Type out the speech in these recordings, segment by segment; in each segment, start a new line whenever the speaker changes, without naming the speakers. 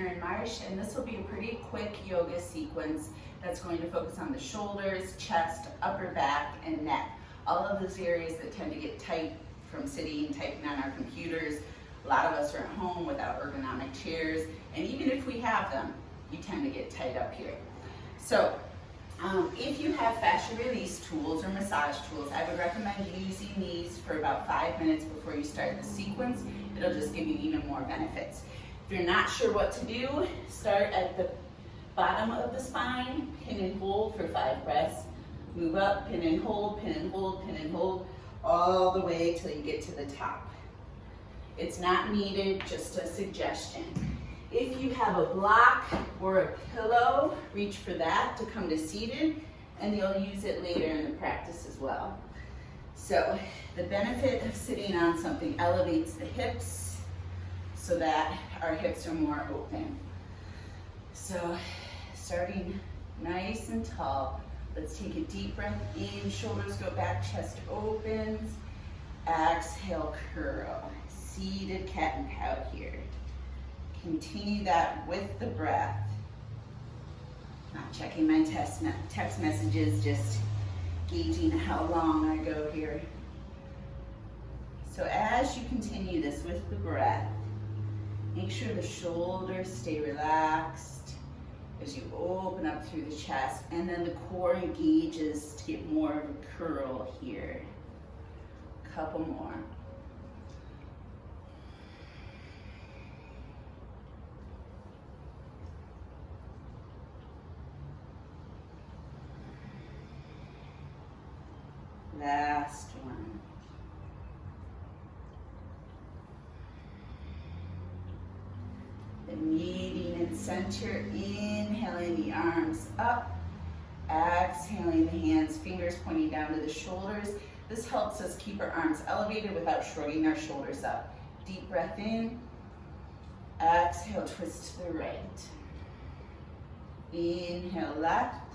Erin Marsh, and this will be a pretty quick yoga sequence that's going to focus on the shoulders, chest, upper back, and neck. All of those areas that tend to get tight from sitting and typing on our computers. A lot of us are at home without ergonomic chairs, and even if we have them, you tend to get tight up here. So if you have fascia release tools or massage tools, I would recommend using these for about 5 minutes before you start the sequence. It'll just give you even more benefits. If you're not sure what to do, start at the bottom of the spine, pin and hold for 5 breaths. Move up, pin and hold, pin and hold, pin and hold, all the way till you get to the top. It's not needed, just a suggestion. If you have a block or a pillow, reach for that to come to seated, and you'll use it later in the practice as well. So the benefit of sitting on something elevates the hips so that our hips are more open. So starting nice and tall, let's take a deep breath in, shoulders go back, chest opens, exhale, curl. Seated cat and cow here. Continue that with the breath. Not checking my text messages, just gauging how long I go here. So as you continue this with the breath, make sure the shoulders stay relaxed as you open up through the chest, and then the core engages to get more of a curl here. Couple more. Last one. Then meeting in center, inhaling the arms up, exhaling the hands, fingers pointing down to the shoulders. This helps us keep our arms elevated without shrugging our shoulders up. Deep breath in, exhale, twist to the right. Inhale left,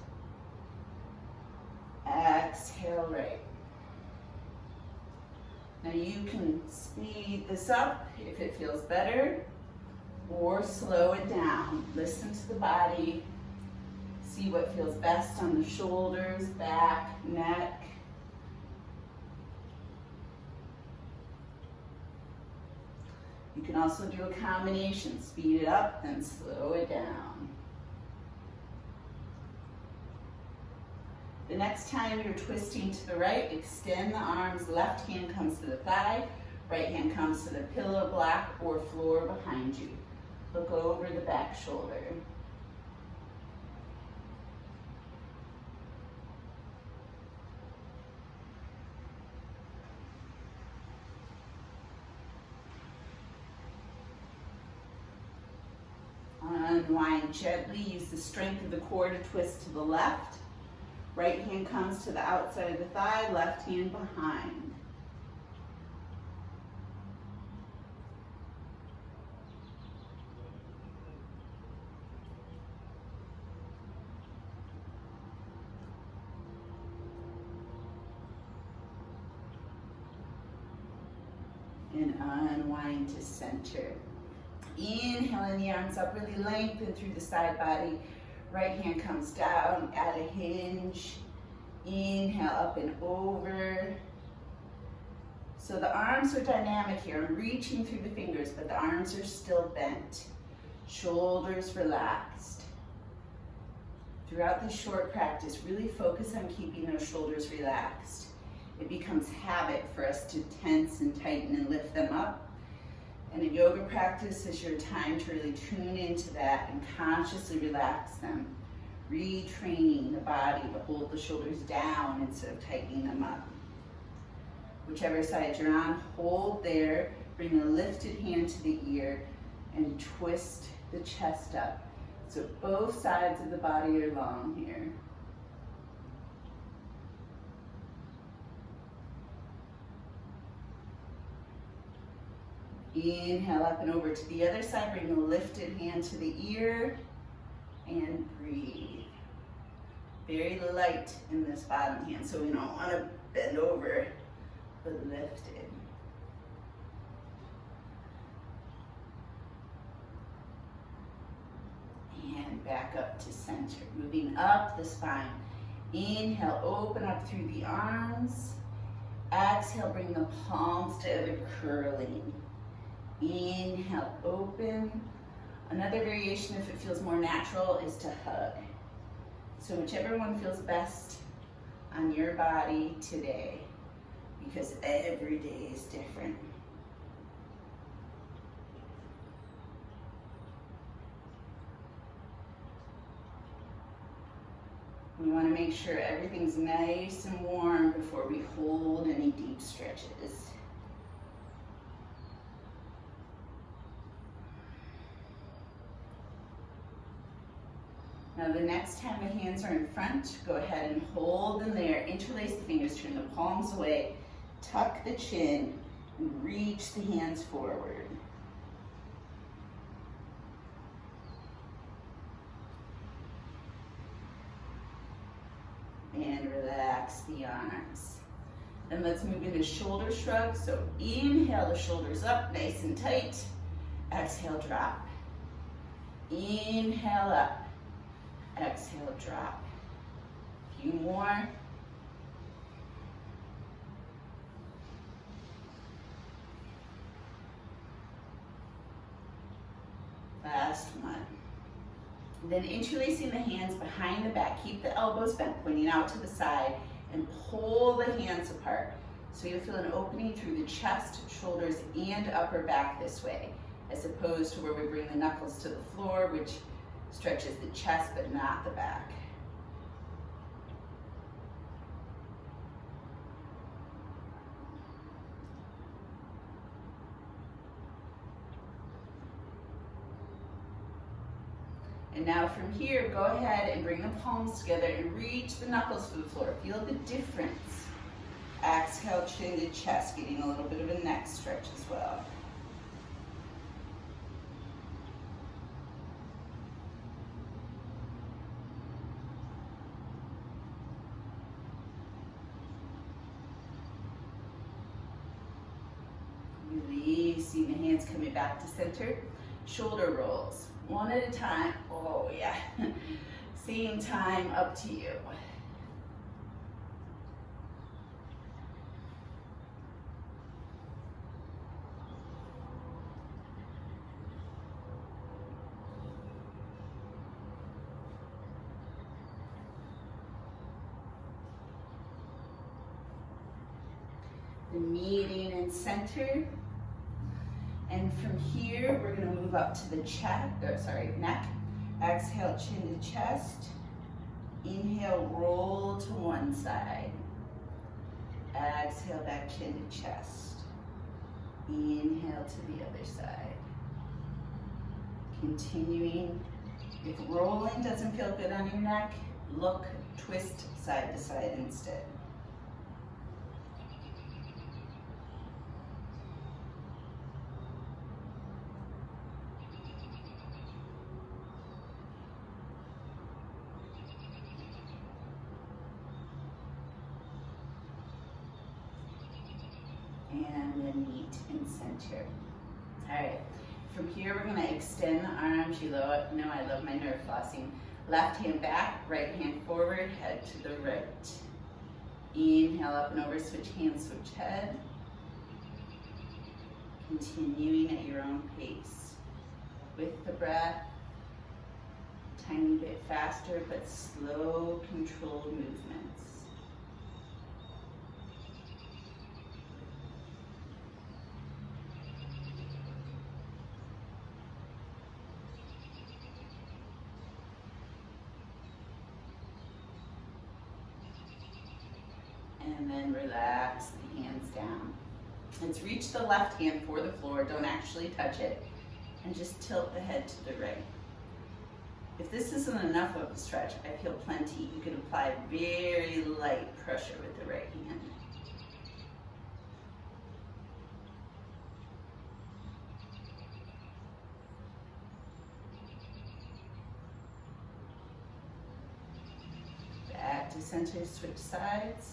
exhale right. Now you can speed this up if it feels better, or slow it down. Listen to the body. See what feels best on the shoulders, back, neck. You can also do a combination. Speed it up, then slow it down. The next time you're twisting to the right, extend the arms. Left hand comes to the thigh, right hand comes to the pillow, block, or floor behind you. Look over the back shoulder. Unwind gently. Use the strength of the core to twist to the left. Right hand comes to the outside of the thigh, left hand behind. And unwind to center. Inhaling the arms up, really lengthen through the side body. Right hand comes down, add a hinge. Inhale up and over. So the arms are dynamic here. I'm reaching through the fingers, but the arms are still bent. Shoulders relaxed. Throughout this short practice, really focus on keeping those shoulders relaxed. It becomes habit for us to tense and tighten and lift them up. And a yoga practice is your time to really tune into that and consciously relax them. Retraining the body to hold the shoulders down instead of tightening them up. Whichever side you're on, hold there. Bring a lifted hand to the ear and twist the chest up. So both sides of the body are long here. Inhale up and over to the other side. Bring a lifted hand to the ear and breathe. Very light in this bottom hand, so we don't want to bend over, but lifted. back up to center. Moving up the spine. Inhale, open up through the arms. Exhale, bring the palms together, curling. Inhale, open. Another variation, if it feels more natural, is to hug. So whichever one feels best on your body today, because every day is different. We want to make sure everything's nice and warm before we hold any deep stretches. Now the next time the hands are in front, go ahead and hold them there. Interlace the fingers, turn the palms away, tuck the chin, and reach the hands forward. And relax the arms. Then let's move into shoulder shrug. So inhale the shoulders up, nice and tight. Exhale, drop. Inhale up. Exhale, drop. A few more. Last one. Then interlacing the hands behind the back. Keep the elbows bent, pointing out to the side, and pull the hands apart. So you'll feel an opening through the chest, shoulders, and upper back this way, as opposed to where we bring the knuckles to the floor, which stretches the chest but not the back. And now from here, go ahead and bring the palms together and reach the knuckles to the floor. Feel the difference. Exhale, chin to chest, getting a little bit of a neck stretch as well. Releasing the hands coming back to center. Shoulder rolls. One at a time. Oh yeah. Same time, up to you. The meeting in center. And from here, we're going to move up to the neck. Exhale, chin to chest. Inhale, roll to one side. Exhale, back chin to chest. Inhale to the other side. Continuing. If rolling doesn't feel good on your neck, look, twist side to side instead. And then meet in center. All right, from here we're gonna extend the arms. You know I love my nerve flossing. Left hand back, right hand forward, head to the right. Inhale up and over, switch hands, switch head. Continuing at your own pace. With the breath, tiny bit faster, but slow, controlled movements. And then relax the hands down. Let's reach the left hand for the floor. Don't actually touch it. And just tilt the head to the right. If this isn't enough of a stretch, I feel plenty. You can apply very light pressure with the right hand. Back to center, switch sides.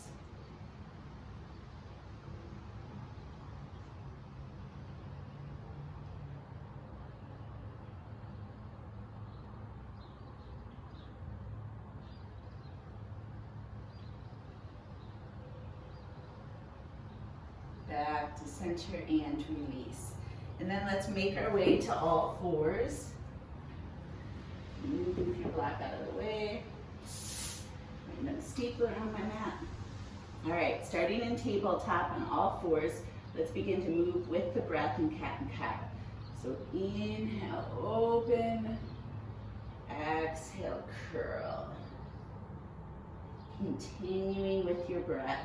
back to center and release. And then let's make our way to all fours. Move your block out of the way. I'm going to staple it on my mat. All right, starting in tabletop on all fours, let's begin to move with the breath in cat and cow. So inhale, open. Exhale, curl. Continuing with your breath.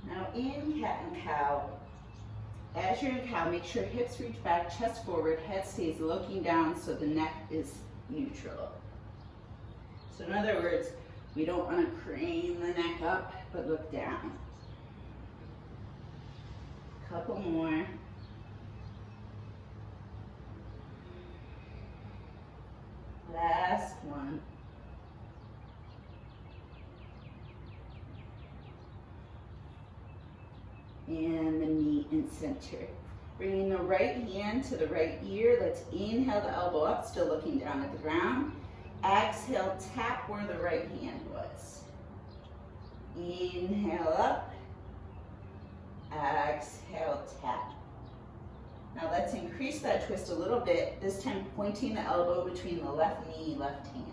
Now in cat and cow, as you're in cow, make sure hips reach back, chest forward, head stays looking down so the neck is neutral. So in other words, we don't want to crane the neck up, but look down. Couple more. Last one. And the knee in center. Bringing the right hand to the right ear. Let's inhale the elbow up, still looking down at the ground. Exhale, tap where the right hand was. Inhale up. Exhale, tap. Now let's increase that twist a little bit, this time pointing the elbow between the left knee, left hand.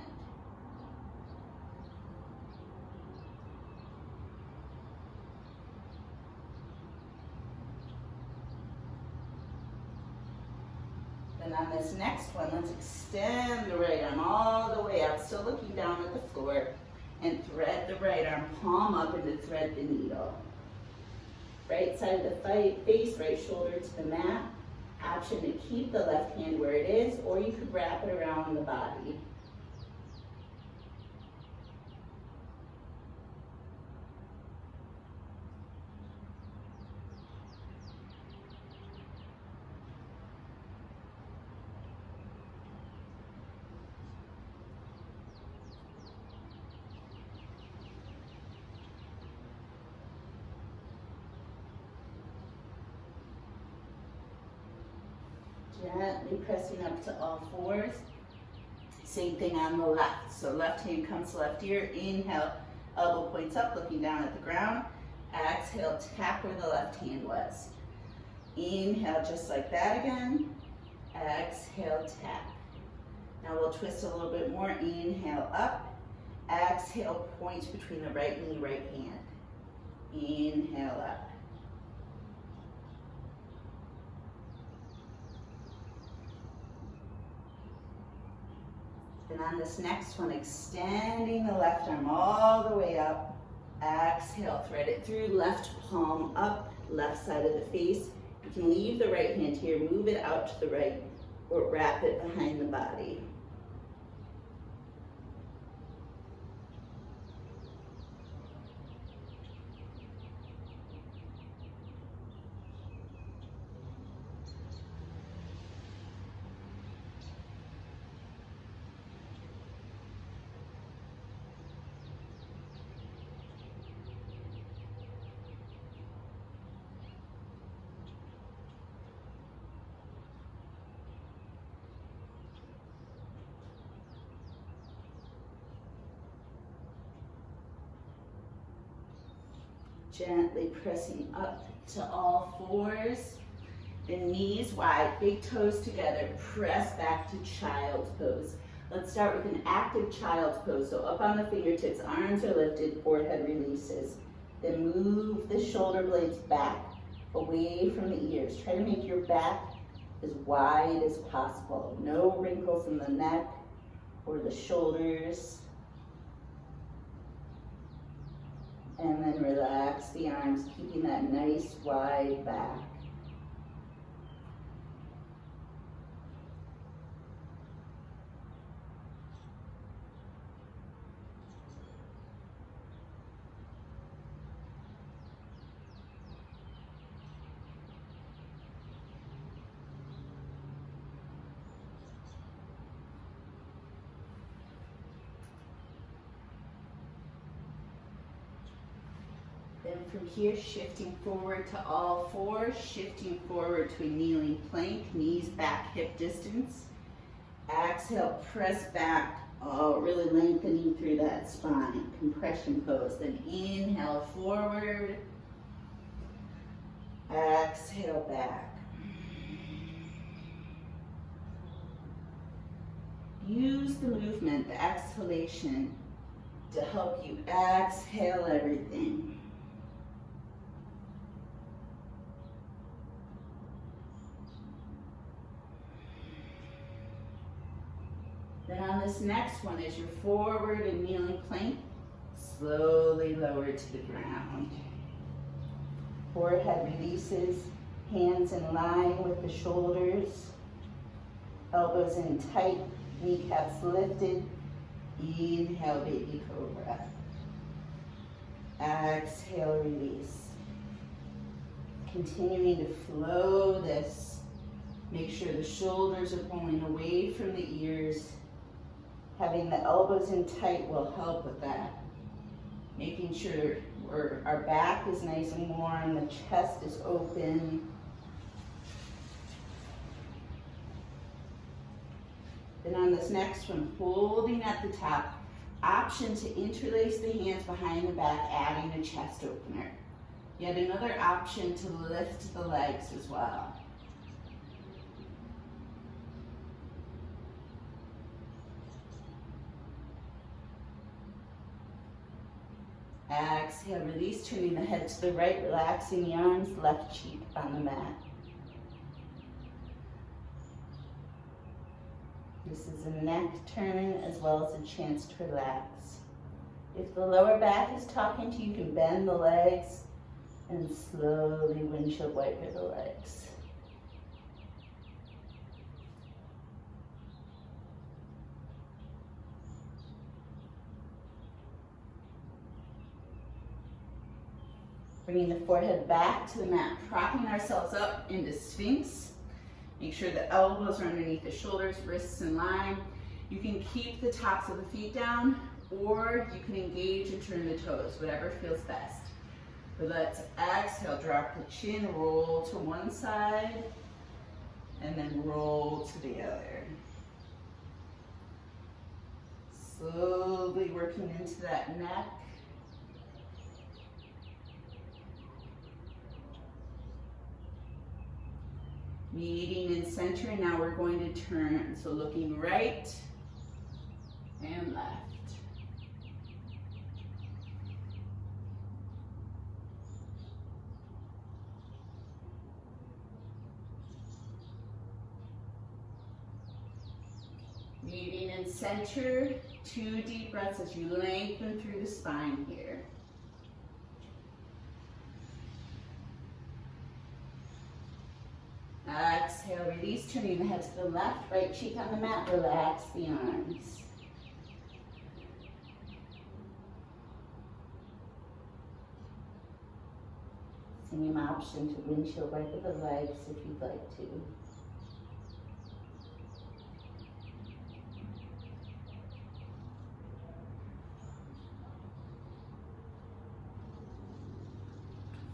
Then on this next one, let's extend the right arm all the way up, still looking down at the floor, and thread the right arm palm up and to thread the needle. Right side of the face, right shoulder to the mat. Option to keep the left hand where it is, or you could wrap it around the body. Gently pressing up to all fours. Same thing on the left. So left hand comes to left ear. Inhale, elbow points up, looking down at the ground. Exhale, tap where the left hand was. Inhale, just like that again. Exhale, tap. Now we'll twist a little bit more. Inhale, up. Exhale, point between the right knee, right hand. Inhale, up. And on this next one, extending the left arm all the way up. Exhale, thread it through, left palm up, left side of the face. You can leave the right hand here, move it out to the right, or wrap it behind the body. Gently pressing up to all fours. The knees wide, big toes together. Press back to child's pose. Let's start with an active child's pose. So up on the fingertips, arms are lifted, forehead releases. Then move the shoulder blades back, away from the ears. Try to make your back as wide as possible. No wrinkles in the neck or the shoulders. And then relax the arms, keeping that nice wide back. Then from here, shifting forward to all fours, shifting forward to a kneeling plank, knees back, hip distance. Exhale, press back, really lengthening through that spine. Compression pose. Then inhale forward. Exhale back. Use the movement, the exhalation, to help you exhale everything. Then on this next one, as you're forward and kneeling plank, slowly lower to the ground. Forehead releases, hands in line with the shoulders, elbows in tight, kneecaps lifted. Inhale, baby cobra. Exhale, release. Continuing to flow this. Make sure the shoulders are pulling away from the ears. Having the elbows in tight will help with that. Making sure our back is nice and warm, the chest is open. Then on this next one, holding at the top, option to interlace the hands behind the back, adding a chest opener. Yet another option to lift the legs as well. Exhale, release, turning the head to the right, relaxing the arms, left cheek on the mat. This is a neck turn as well as a chance to relax. If the lower back is talking to you, you can bend the legs and slowly windshield wiper the legs. Bringing the forehead back to the mat, propping ourselves up into Sphinx. Make sure the elbows are underneath the shoulders, wrists in line. You can keep the tops of the feet down, or you can engage and turn the toes, whatever feels best. But let's exhale, drop the chin, roll to one side, and then roll to the other. Slowly working into that neck. Meeting in center, and now we're going to turn. So looking right and left. Meeting in center, 2 deep breaths as you lengthen through the spine here. Exhale, release, turning the head to the left, right cheek on the mat, relax the arms. Same option to windshield wiper the legs if you'd like to.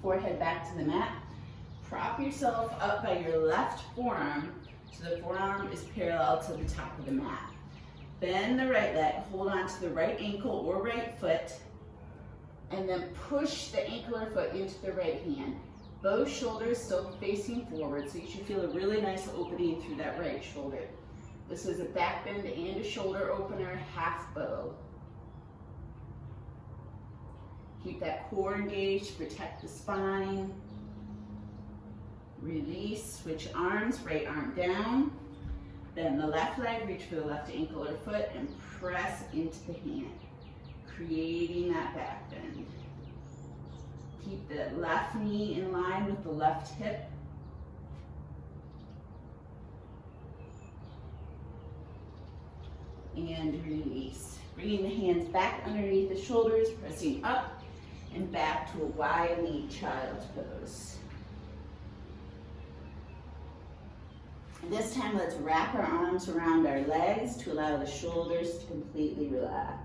Forehead back to the mat. Prop yourself up by your left forearm so the forearm is parallel to the top of the mat. Bend the right leg, hold on to the right ankle or right foot, and then push the ankle or foot into the right hand. Both shoulders still facing forward, so you should feel a really nice opening through that right shoulder. This is a back bend and a shoulder opener, half bow. Keep that core engaged, protect the spine. Release, switch arms, right arm down. Bend the left leg, reach for the left ankle or foot, and press into the hand, creating that back bend. Keep the left knee in line with the left hip. And release. Bringing the hands back underneath the shoulders, pressing up and back to a wide knee child's pose. This time, let's wrap our arms around our legs to allow the shoulders to completely relax.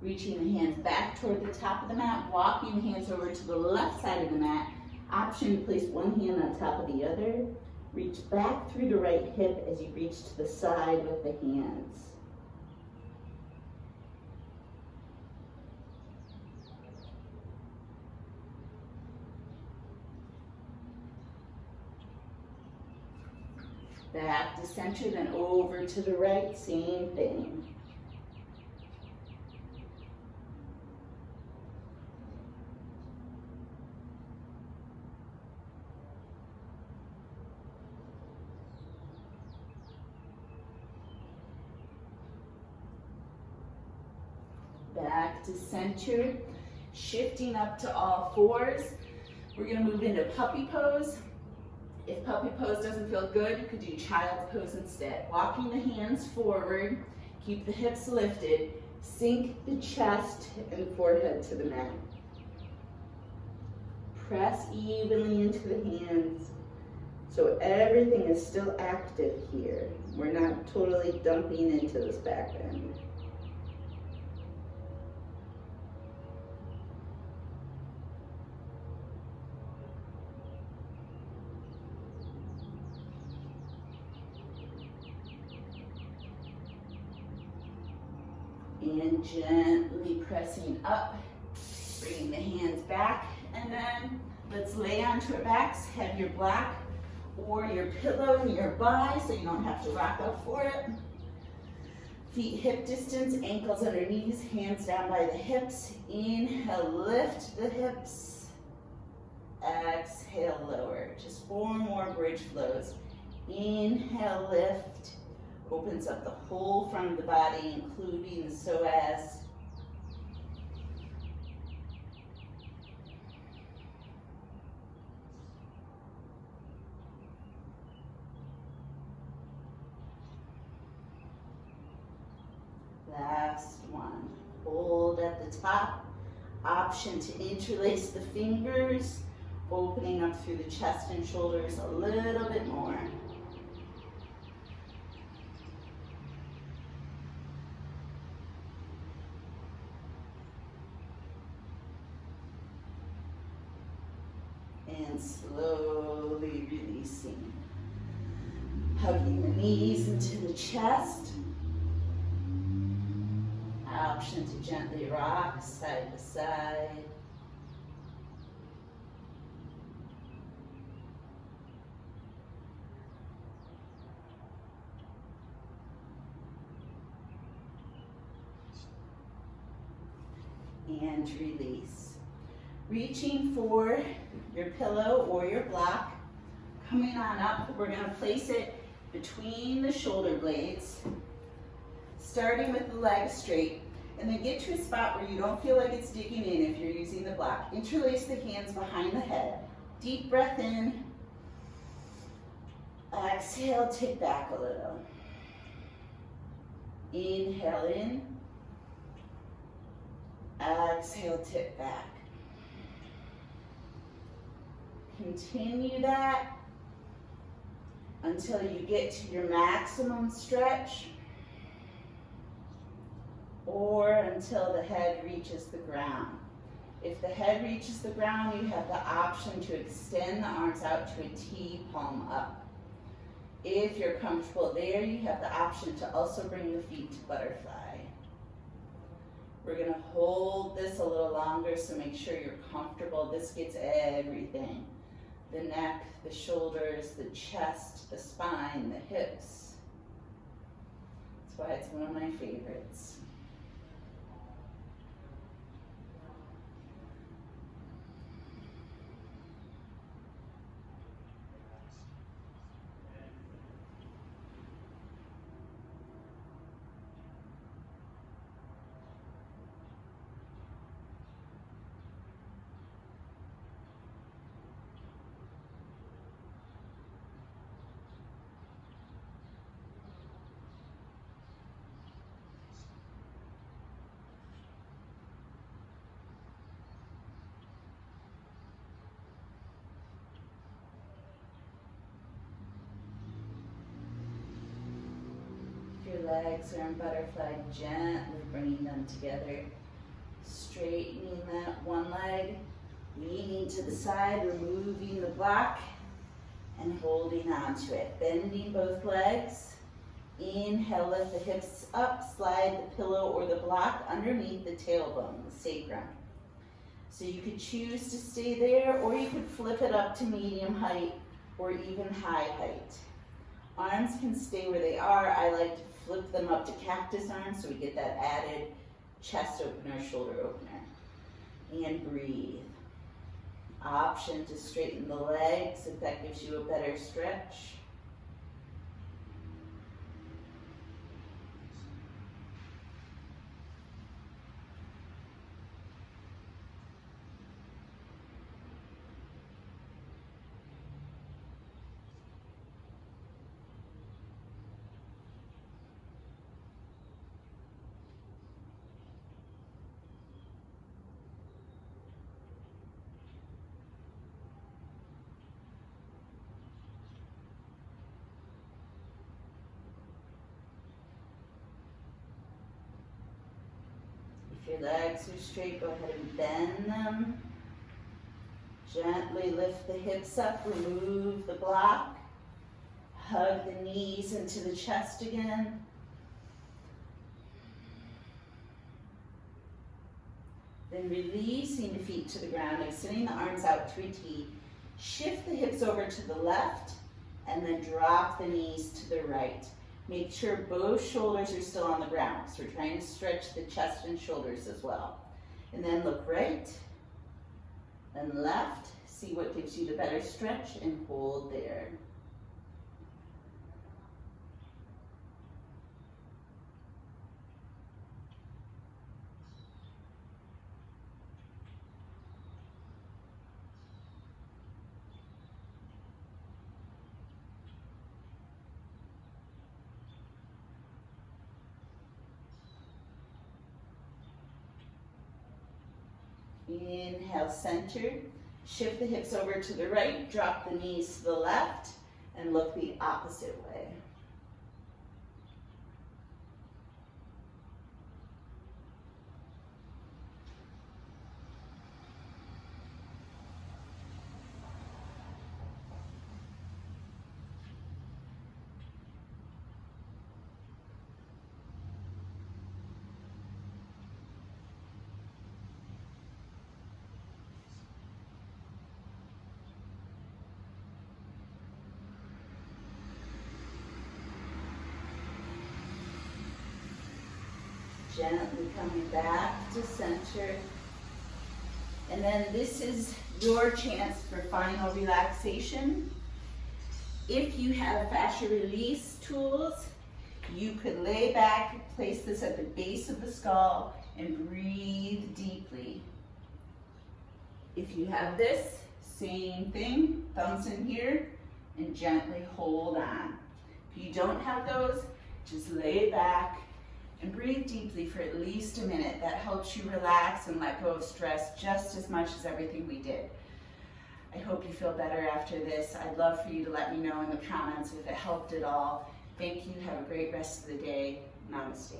Reaching the hands back toward the top of the mat, walking the hands over to the left side of the mat. Option to place one hand on top of the other. Reach back through the right hip as you reach to the side with the hands. Back to center, then over to the right, same thing. Back to center, shifting up to all fours. We're gonna move into puppy pose. If puppy pose doesn't feel good, you could do child's pose instead. Walking the hands forward, keep the hips lifted, sink the chest and forehead to the mat. Press evenly into the hands so everything is still active here. We're not totally dumping into this back bend. And gently pressing up, bringing the hands back, and then let's lay onto our backs. Have your block or your pillow nearby so you don't have to rock up for it. Feet hip distance, ankles under knees, hands down by the hips. Inhale, lift the hips. Exhale, lower. Just 4 more bridge flows. Inhale, lift. Opens up the whole front of the body, including the psoas. Last one. Hold at the top. Option to interlace the fingers, opening up through the chest and shoulders a little bit more. And slowly releasing. Hugging the knees into the chest. Option to gently rock side to side. And release. Reaching for your pillow or your block. Coming on up, we're going to place it between the shoulder blades, starting with the legs straight, and then get to a spot where you don't feel like it's digging in if you're using the block. Interlace the hands behind the head. Deep breath in. Exhale, tip back a little. Inhale in. Exhale, tip back. Continue that until you get to your maximum stretch or until the head reaches the ground. If the head reaches the ground, you have the option to extend the arms out to a T, palm up. If you're comfortable there, you have the option to also bring the feet to butterfly. We're going to hold this a little longer, so make sure you're comfortable. This gets everything. The neck, the shoulders, the chest, the spine, the hips. That's why it's one of my favorites. Your legs are in butterfly, gently bringing them together. Straightening that one leg, leaning to the side, removing the block, and holding onto it. Bending both legs. Inhale, lift the hips up, slide the pillow or the block underneath the tailbone, the sacrum. So you could choose to stay there, or you could flip it up to medium height or even high height. Arms can stay where they are. I like to flip them up to cactus arms so we get that added chest opener, shoulder opener. And breathe. Option to straighten the legs if that gives you a better stretch. If your legs are straight, go ahead and bend them. Gently lift the hips up, remove the block. Hug the knees into the chest again. Then releasing the feet to the ground, extending the arms out to a T. Shift the hips over to the left, and then drop the knees to the right. Make sure both shoulders are still on the ground. So we're trying to stretch the chest and shoulders as well. And then look right and left. See what gives you the better stretch and hold there. Inhale, center. Shift the hips over to the right, drop the knees to the left, and look the opposite way. Gently coming back to center. And then this is your chance for final relaxation. If you have fascia release tools, you could lay back, place this at the base of the skull, and breathe deeply. If you have this, same thing, thumbs in here, and gently hold on. If you don't have those, just lay back and breathe deeply for at least a minute. That helps you relax and let go of stress just as much as everything we did. I hope you feel better after this. I'd love for you to let me know in the comments if it helped at all. Thank you. Have a great rest of the day. Namaste.